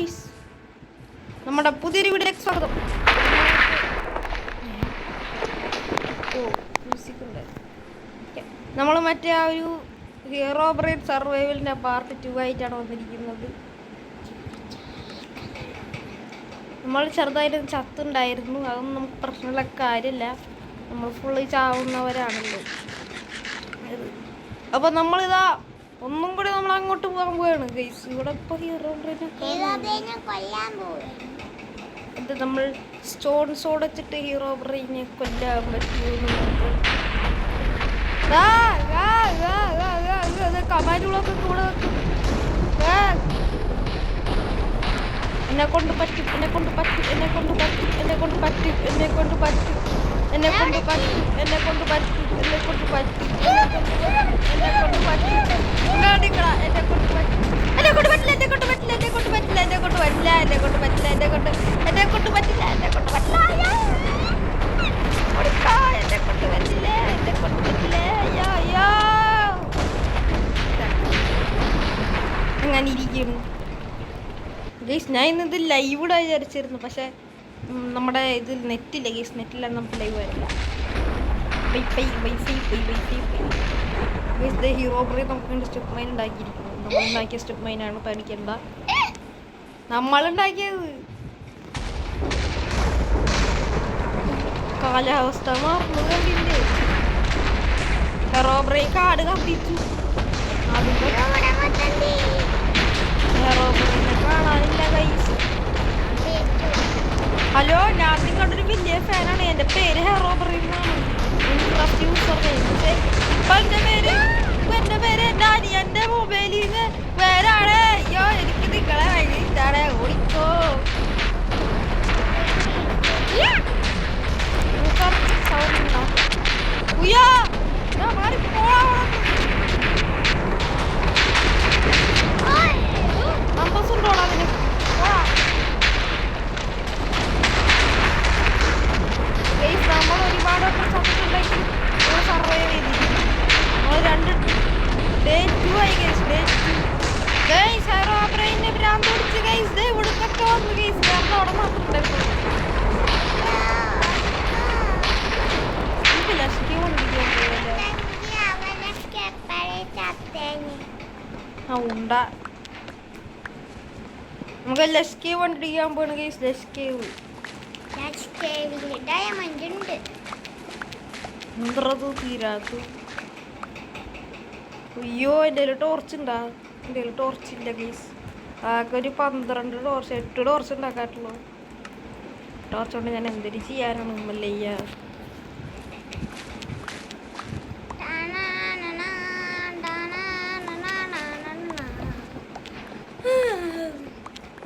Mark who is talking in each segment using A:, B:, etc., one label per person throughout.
A: Guys, നമ്മുടെ പുതിയൊരു വീഡിയോയിലേക്ക് സ്വാഗതം. നമ്മൾ മറ്റേ ആ ഒരു ഹീറോ ബ്രേഡ് സർവൈവലിൻ്റെ പാർട്ട് 2 ആയിട്ടാണ് വന്നിരിക്കുന്നത്. നമ്മൾ ചെറുതായിട്ട് ചത്തുണ്ടായിരുന്നു, അതൊന്നും നമുക്ക് പ്രശ്നമുള്ള കാര്യമില്ല. നമ്മൾ ഫുള്ള് ചാവുന്നവരാണല്ലോ. അപ്പോൾ നമ്മളിതാ ഒന്നും കൂടി നമ്മൾ അങ്ങോട്ട് പോകാൻ പോവാണ് ഗൈസ്. ഇവിടെ ഇപ്പോൾ ഹീറോ ബ്രേഡിനെ ഇത് നമ്മൾ സ്റ്റോൺസ് ഓടച്ചിട്ട് ഹീറോ ബ്രെയിനെ കൊല്ലാൻ പറ്റുമെന്ന് കമാൻഡുകളൊക്കെ കൂടെ വെക്കും. എന്നെ കൊണ്ട് പറ്റും, എന്നെ കൊണ്ട് പറ്റും, എന്നെ കൊണ്ട് പറ്റും, എന്നെ കൊണ്ട് പറ്റും, എന്നെ കൊണ്ട് പറ്റും, എന്നെ കൊണ്ട് പറ്റും, എന്നെ കൊണ്ട് പറ്റും, എന്നെ കൊണ്ട് പറ്റും, എന്നെ കൊണ്ട് പറ്റും, എന്നെ കൊണ്ട് പറ്റും, എന്നെ കൊണ്ട് പറ്റില്ല, എന്നെ കൊണ്ട് പറ്റില്ല, എന്നെ കൊണ്ട് പറ്റില്ല, എന്നെ കൊണ്ട് പറ്റില്ല, എന്നെ കൊണ്ട് പറ്റില്ല, എന്നെ കൊണ്ട് എന്നെ കൊണ്ട് പറ്റില്ല, എന്നെ കൊണ്ട് പറ്റില്ല, എന്നെ കൊണ്ട് പറ്റില്ല, എന്നെ കൊണ്ട് പറ്റില്ല. അങ്ങനെ ഇരിക്കുന്നു ഗൈസ്. ഞാൻ ഇന്നത് ലൈവ് ഇടാൻ വിചാരിച്ചിരുന്നു, പക്ഷെ നമ്മുടെ ഇതിൽ നെറ്റില്ല ഗൈസ്. നെറ്റിലാണ് നമുക്ക് ലൈവ് വരില്ല. വൈഫൈ ഹീറോ ബ്രേഡ് നമുക്ക് വേണ്ടി സ്റ്റെപ്പ് മൈൻ ഉണ്ടാക്കിയിരിക്കുന്നു. നമ്മളുണ്ടാക്കിയ സ്റ്റെപ്പ് മൈനാണ്, പേടിക്കണ്ട. നമ്മളുണ്ടാക്കിയത് കാലാവസ്ഥ മാറുന്നു കണ്ടില്ലേ. ഹീറോ ബ്രേഡ് കാട് കത്തിച്ചു. ഹീറോ ബ്രേഡിനെ കാണാനില്ല ഗൈസ്. ഹലോ, ഞാൻ നിങ്ങളുടെ ഒരു വലിയ ഫാനാണ്. എൻ്റെ പേര് ഹീറോ ബ്രേഡ് എന്നാണ്. പക്ഷേ ഇപ്പൊ എൻ്റെ പേര് എൻ്റെ അനിയൻ്റെ മൊബൈലിൽ നിന്ന് പേരാണ്. അയ്യോ, എനിക്ക് നിങ്ങളെ ഭയങ്കര ഇഷ്ടമാണ്. ഓടിക്കോ അന്തസ്സുണ്ടോളാ അതിന്. നമ്മൾ ഒരുപാടൊക്കെ ചത്തിട്ടുണ്ടെങ്കിൽ സർവൈവ് ചെയ്തിരിക്കും. നമ്മൾ 2 ഡേ 2 ആയി ഗൈസ്. Day 2 guys. ഹീറോ ബ്രെയിനെ ഭ്രാന്ത് പിടിച്ച് ഗൈസ്. ഇവിടക്കൊക്കെ വന്നു ഗൈസ്. കാരണം അവിടെ മാത്രം ഉണ്ടായിരുന്നു. എനിക്ക് ലക്ഷ്മി കൊണ്ടിരിക്കാൻ പോയല്ലേ. ആ ഉണ്ട നമുക്ക് ലഷ്കേ കൊണ്ടിരിക്കാൻ പോണ ഗൈസ്. ലഷ്കേവ് തീരാത്തു. അയ്യോ, എൻ്റെ കയ്യിൽ ടോർച്ച് ഉണ്ടാ? എൻ്റെ കയ്യിൽ ടോർച്ച് ഇല്ല ഗൈസ്. ആകെ ഒരു 12 ടോർച്ച് 8 ടോർച്ച് ഉണ്ടാക്കാറ്റുള്ളൂ. ടോർച്ച് കൊണ്ട് ഞാൻ എന്തൊരു ചെയ്യാനാണ് ഉമ്മല്ലയ്യ.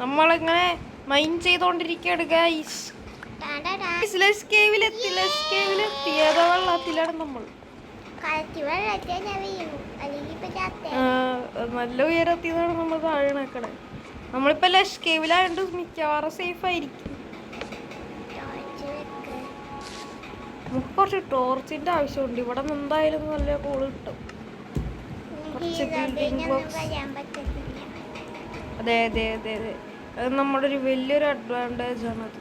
A: നമ്മളിങ്ങനെ മൈൻഡ് ചെയ്തോണ്ടിരിക്കുകയാണ് ഗൈസ്. ഏതോ വെള്ളത്തിലാണ് നമ്മൾ. നല്ല ഉയരത്തിലാണ് നമ്മൾ താഴെ നിൽക്കണേ. നമ്മളിപ്പോ ലഷ് കേവിലായോണ്ട് മിക്കവാറും സേഫ് ആയിരിക്കും. നമുക്ക് കുറച്ച് ടോർച്ചിന്റെ ആവശ്യമുണ്ട്. ഇവിടെ നിന്ന് എന്തായാലും നല്ല കോള് കിട്ടും. അതെ അതെ അതെ അതെ, അത് നമ്മുടെ ഒരു വലിയൊരു അഡ്വാൻറ്റേജ് ആണ്. അത്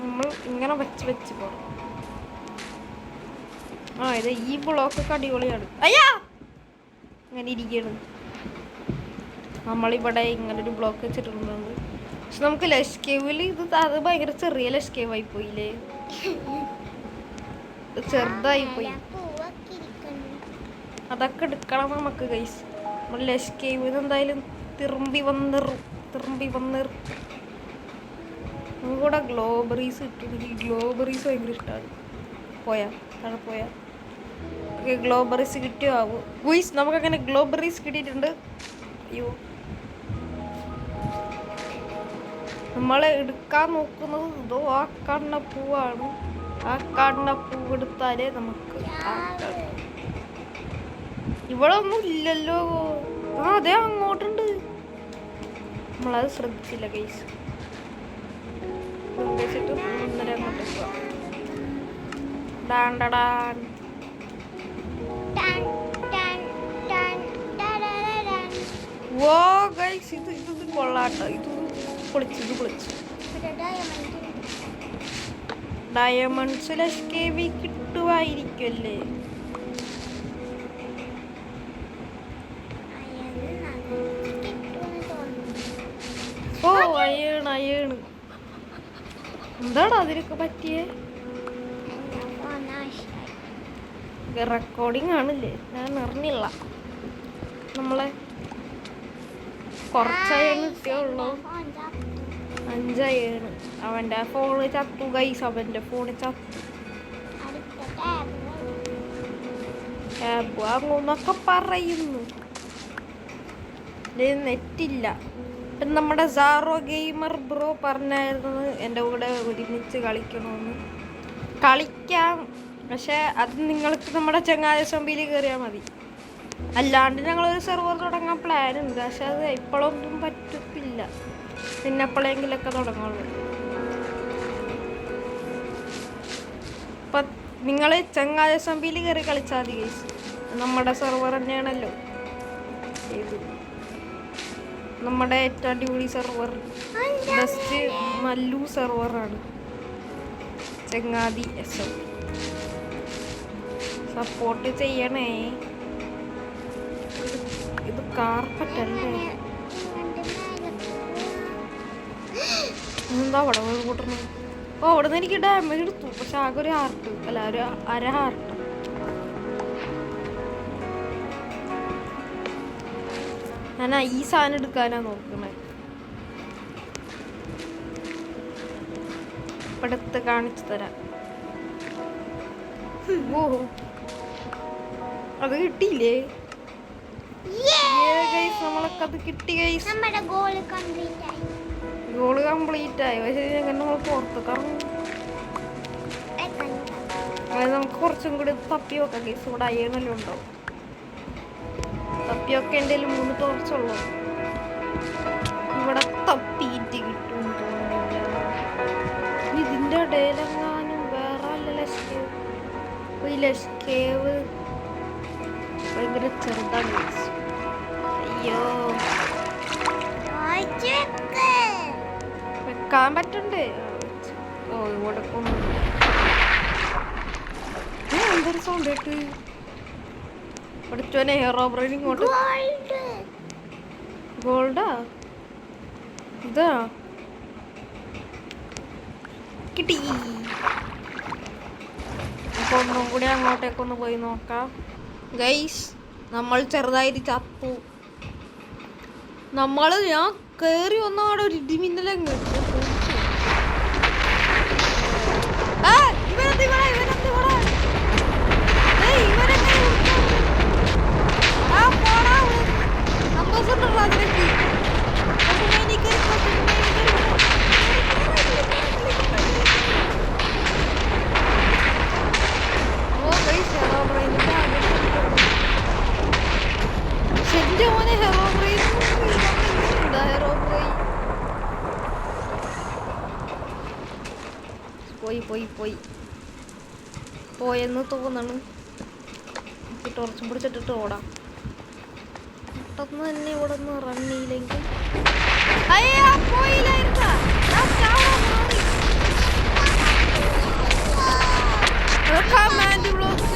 A: നമ്മൾ ഇങ്ങനെ വെച്ച് പോകണം. ഇത് ഈ ബ്ലോക്കൊക്കെ അടിപൊളിയാണ്. അയ്യാ, ഇങ്ങനെ ഇരിക്കണം. നമ്മളിവിടെ ഇങ്ങനൊരു ബ്ലോക്ക് വെച്ചിട്ടുണ്ട്. പക്ഷെ നമുക്ക് ലഷ്കേവിൽ അത് ഭയങ്കര ചെറിയ ലഷ്കേവായി പോയില്ലേ. ചെറുതായിപ്പോയി. അതൊക്കെ എടുക്കണം നമുക്ക് ഗൈസ്. നമ്മൾ ലഷ്കേവിൽ എന്തായാലും തിരുമ്പി വന്നിറും. നമുക്കിവിടെ ഗ്ലോബറീസ് കിട്ടും. എനിക്ക് ഗ്ലോബറീസ് ഭയങ്കര ഇഷ്ടമാണ്. താഴെ പോയാ ഗ്ലോബറീസ് കിട്ടിയോ ആവും ഗുയ്സ്. നമുക്കങ്ങനെ ഗ്ലോബറീസ് കിട്ടിയിട്ടുണ്ട്. അയ്യോ, നമ്മൾ എടുക്കാൻ നോക്കുന്നത് ഇതോ ആ കണ്ണപ്പൂവാണ്. ആ കണ്ണപ്പൂവ് എടുത്താലേ നമുക്ക് ഇവിടെ ഒന്നും ഇല്ലല്ലോ. അതെ, അങ്ങോട്ടുണ്ട്. നമ്മളത് ശ്രദ്ധിച്ചില്ല ഗൈസ്. ശ്രദ്ധിച്ചിട്ട് ഒന്നര അങ്ങോട്ട് പോവാം. ഓ ഗൈസ് ഇത് കൊള്ളാട്ടോ. ഇത് പൊളിച്ചു. ഡയമണ്ട്സിൽ SKV കിട്ടുമായിരിക്കുമല്ലേ? ഓ അയേണ്. എന്താടാ അതിനൊക്കെ പറ്റിയേ? റെക്കോർഡിങ് ആണില്ലേ? ഞാൻ അറിഞ്ഞില്ല. നമ്മളെ കുറച്ചയേണ് കിട്ടിയുള്ളൂ. 5 അയേണ്. അവൻ്റെ ഫോണ് ചത്തു ഗൈസ്. അവൻ്റെ ഫോണ് ചത്തു. ടാബ് അങ്ങനൊക്കെ പറയുന്നു. നെറ്റില്ല. ഇപ്പം നമ്മുടെ സാറോ ഗെയിമർ ബ്രോ പറഞ്ഞായിരുന്നു എൻ്റെ കൂടെ ഒരുമിച്ച് കളിക്കണമെന്ന്. കളിക്കാം, പക്ഷെ അത് നിങ്ങൾക്ക് നമ്മുടെ ചങ്ങാതി സോംബിയിൽ കയറിയാൽ മതി. അല്ലാണ്ട് ഞങ്ങളൊരു സെർവർ തുടങ്ങാൻ പ്ലാനുണ്ട്, പക്ഷെ അത് ഇപ്പോഴൊന്നും പറ്റത്തില്ല. പിന്നെ എപ്പോഴെങ്കിലൊക്കെ തുടങ്ങുള്ളൂ. അപ്പം നിങ്ങൾ ചങ്ങാതി സോംബിയിൽ കയറി കളിച്ചാൽ മതി ഗൈസ്. നമ്മുടെ സെർവർ തന്നെയാണല്ലോ ഇത്. നമ്മുടെ ഏറ്റവും അടിപൊളി സെർവർ, ബെസ്റ്റ് മല്ലു സെർവറാണ് ചങ്ങാതി SM. സപ്പോർട്ട് ചെയ്യണേ. ഇത് കാർപ്പറ്റല്ലേ? എന്താ അവിടെ കൂട്ടണം? ഓ അവിടെ നിന്ന് എനിക്ക് ഡാമേജ് എടുത്തു, പക്ഷെ ആകെ ഒരു ഹാർട്ട്, അല്ല ഒരു അര ഹാർട്ട്. ഞാൻ ഈ സാധനം എടുക്കാനാ നോക്കണേ. ഇപ്പടുത്ത് കാണിച്ചു തരാം. ഓ അത് കിട്ടിയില്ലേ? നമ്മളൊക്കെ അത് കിട്ടി ഗൈസ്. ഗോള് കംപ്ലീറ്റ് ആയി. പക്ഷെ എങ്ങനെ നമ്മൾ പുറത്തൊക്കെ നമുക്ക് കുറച്ചും കൂടി തപ്പി നോക്കാം ഗൈസ്. ഇവിടെ അയ്യണല്ലോ ഉണ്ടാവും. തപ്പിയൊക്കെ എൻ്റെ 3 ടോർച്ചുള്ളൂ. ഇവിടെ തപ്പിയിട്ട് കിട്ടും തോന്നുന്നില്ല. ഇതിൻ്റെ ഇടയിലെങ്ങാനും വേറെ ലഷ്കേവ് ഭയങ്കര ചെറുതാണ്. അയ്യോ വെക്കാൻ പറ്റണ്ടേ? ഓ ഇവിടെ എന്തൊരു സൗണ്ട് കേട്ട് പഠിച്ചോനെ. ഹെറോ ബ്രെയിൻ ഇങ്ങോട്ട്. ഗോൾഡാ ഇതാ കിട്ടി. ഇപ്പൊ ഒന്നും കൂടി അങ്ങോട്ടേക്കൊന്ന് പോയി നോക്കാം ഗൈസ്. നമ്മൾ ചെറുതായിട്ട് ചത്തു. ഞാൻ കയറി വന്നവിടെ ഒരു ഇടിമിന്നലങ്ങ്. പോയെന്ന് തോന്നണ്. ടോർച്ചും പിടിച്ചിട്ടിട്ട് ഓടാം. പെട്ടെന്ന് തന്നെ ഇവിടെ നിന്ന് റണ്ണിയില്ലെങ്കിൽ കമാൻഡ് ബ്ലോക്ക്.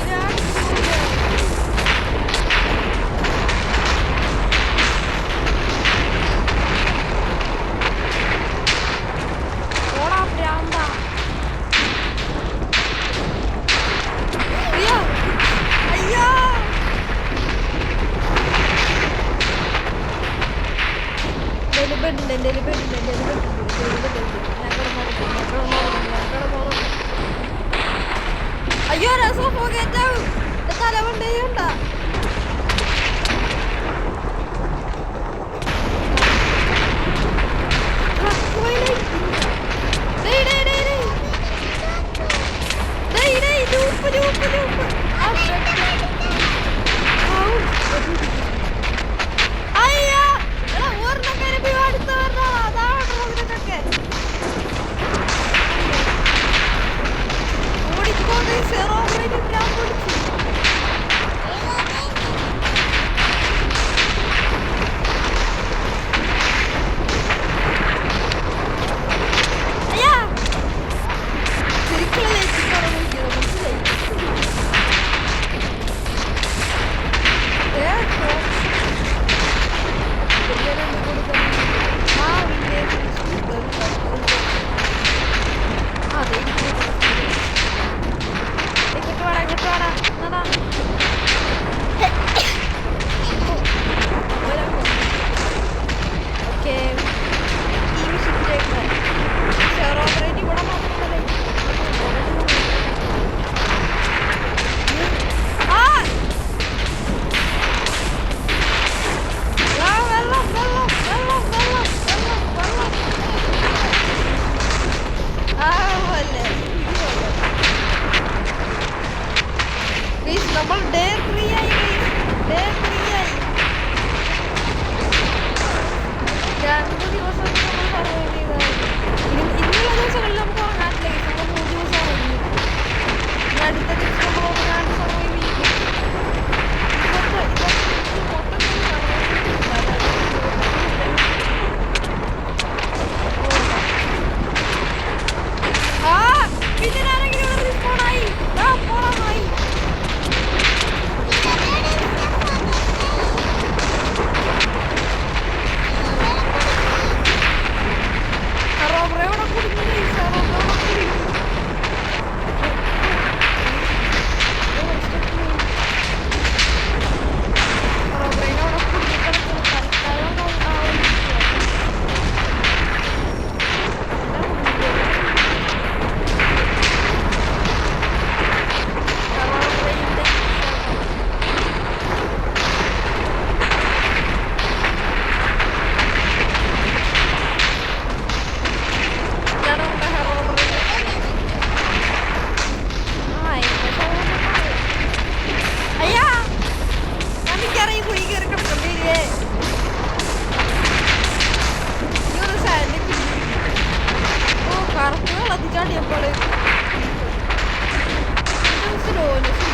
A: അയ്യോ രസം പോകേറ്റാവും. തലവണ്ടയുണ്ടാ നമ്മള് സ്ലോനെസ്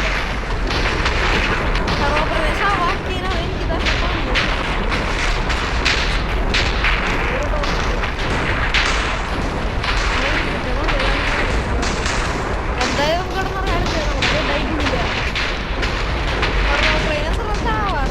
A: സർവപ്രദേശമാക്കിയാണ് എനിക്ക് തന്നെ തോന്നുന്നത്. എന്തായാലും കിടന്നറിയാൻ നമ്മുടെ ഡൈറ്റില്ല സർവപ്രദേശം ചാവാ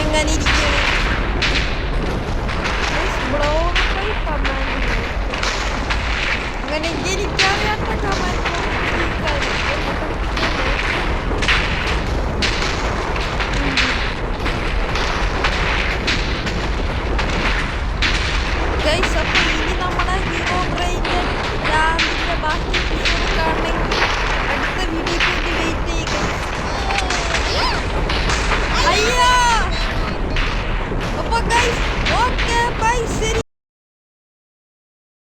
A: എങ്ങനെ ഇരിക്കുകയാണ് അങ്ങനെ എനിക്ക്